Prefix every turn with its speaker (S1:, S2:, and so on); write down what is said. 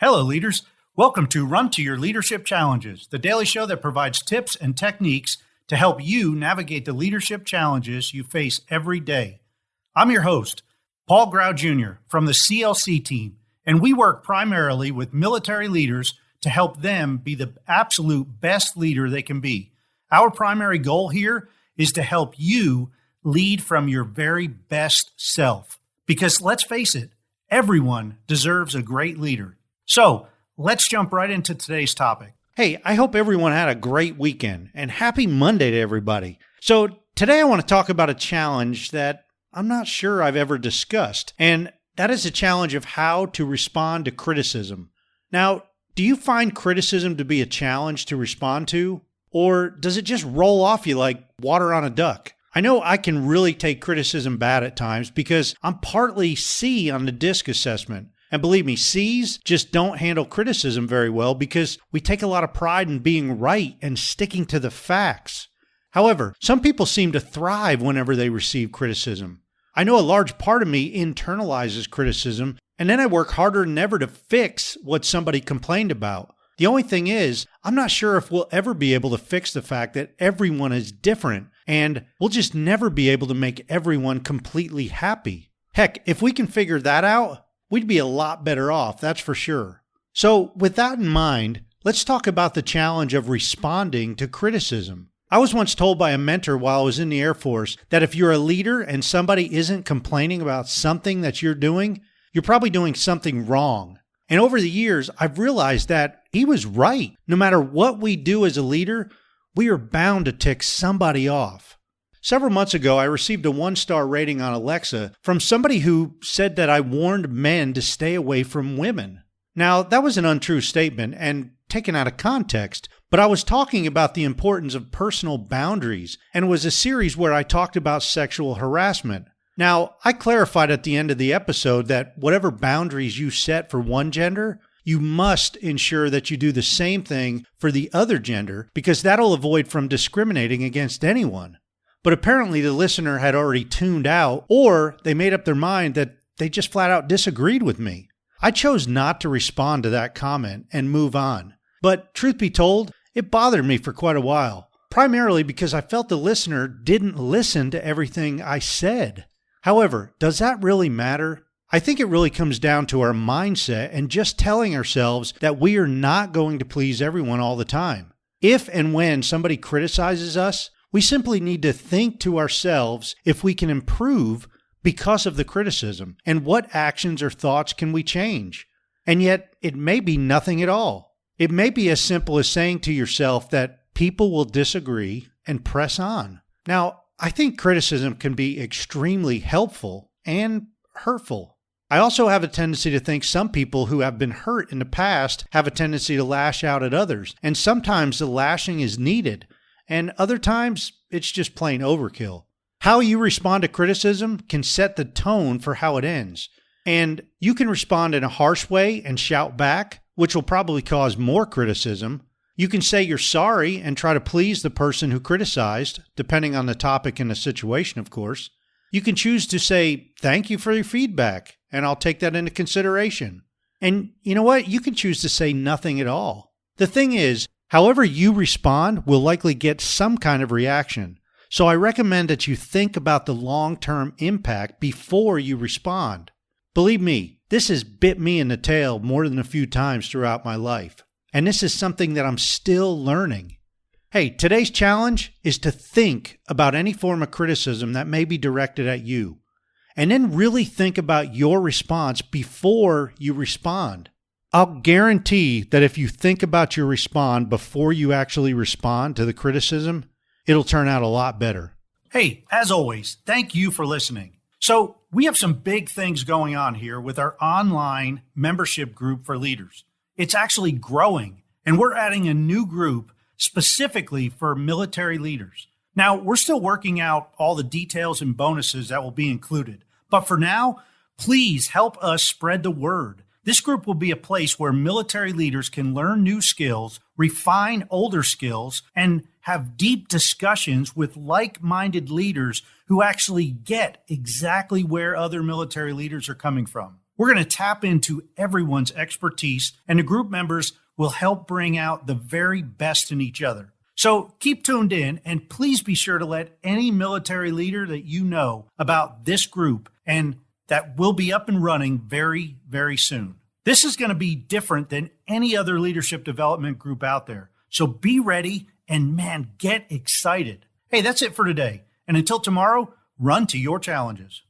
S1: Hello, leaders. Welcome to Run to Your Leadership Challenges, the daily show that provides tips and techniques to help you navigate the leadership challenges you face every day. I'm your host, Paul Grau Jr. from the CLC Team, and we work primarily with military leaders to help them be the absolute best leader they can be. Our primary goal here is to help you lead from your very best self. Because let's face it, everyone deserves a great leader. So let's jump right into today's topic.
S2: Hey, I hope everyone had a great weekend and happy Monday to everybody. So today I want to talk about a challenge that I'm not sure I've ever discussed, and that is a challenge of how to respond to criticism. Now, do you find criticism to be a challenge to respond to, or does it just roll off you like water on a duck? I know I can really take criticism bad at times because I'm partly C on the DISC assessment. And believe me, C's just don't handle criticism very well because we take a lot of pride in being right and sticking to the facts. However, some people seem to thrive whenever they receive criticism. I know a large part of me internalizes criticism, and then I work harder than ever to fix what somebody complained about. The only thing is, I'm not sure if we'll ever be able to fix the fact that everyone is different, and we'll just never be able to make everyone completely happy. Heck, if we can figure that out, we'd be a lot better off, that's for sure. So with that in mind, let's talk about the challenge of responding to criticism. I was once told by a mentor while I was in the Air Force that if you're a leader and somebody isn't complaining about something that you're doing, you're probably doing something wrong. And over the years, I've realized that he was right. No matter what we do as a leader, we are bound to tick somebody off. Several months ago, I received a 1-star rating on Alexa from somebody who said that I warned men to stay away from women. Now, that was an untrue statement and taken out of context, but I was talking about the importance of personal boundaries, and it was a series where I talked about sexual harassment. Now, I clarified at the end of the episode that whatever boundaries you set for one gender, you must ensure that you do the same thing for the other gender because that'll avoid from discriminating against anyone. But apparently the listener had already tuned out, or they made up their mind that they just flat out disagreed with me. I chose not to respond to that comment and move on. But truth be told, it bothered me for quite a while, primarily because I felt the listener didn't listen to everything I said. However, does that really matter? I think it really comes down to our mindset and just telling ourselves that we are not going to please everyone all the time. If and when somebody criticizes us, we simply need to think to ourselves if we can improve because of the criticism and what actions or thoughts can we change. And yet, it may be nothing at all. It may be as simple as saying to yourself that people will disagree and press on. Now, I think criticism can be extremely helpful and hurtful. I also have a tendency to think some people who have been hurt in the past have a tendency to lash out at others, and sometimes the lashing is needed. And other times, it's just plain overkill. How you respond to criticism can set the tone for how it ends. And you can respond in a harsh way and shout back, which will probably cause more criticism. You can say you're sorry and try to please the person who criticized, depending on the topic and the situation, of course. You can choose to say, thank you for your feedback, and I'll take that into consideration. And you know what? You can choose to say nothing at all. The thing is, however you respond will likely get some kind of reaction. So I recommend that you think about the long-term impact before you respond. Believe me, this has bit me in the tail more than a few times throughout my life. And this is something that I'm still learning. Hey, today's challenge is to think about any form of criticism that may be directed at you. And then really think about your response before you respond. I'll guarantee that if you think about your response before you actually respond to the criticism, it'll turn out a lot better.
S1: Hey, as always, thank you for listening. So we have some big things going on here with our online membership group for leaders. It's actually growing, and we're adding a new group specifically for military leaders. Now, we're still working out all the details and bonuses that will be included. But for now, please help us spread the word. This group will be a place where military leaders can learn new skills, refine older skills, and have deep discussions with like-minded leaders who actually get exactly where other military leaders are coming from. We're going to tap into everyone's expertise, and the group members will help bring out the very best in each other. So keep tuned in, and please be sure to let any military leader that you know about this group, and that will be up and running very, very soon. This is going to be different than any other leadership development group out there. So be ready and, man, get excited. Hey, that's it for today. And until tomorrow, run to your challenges.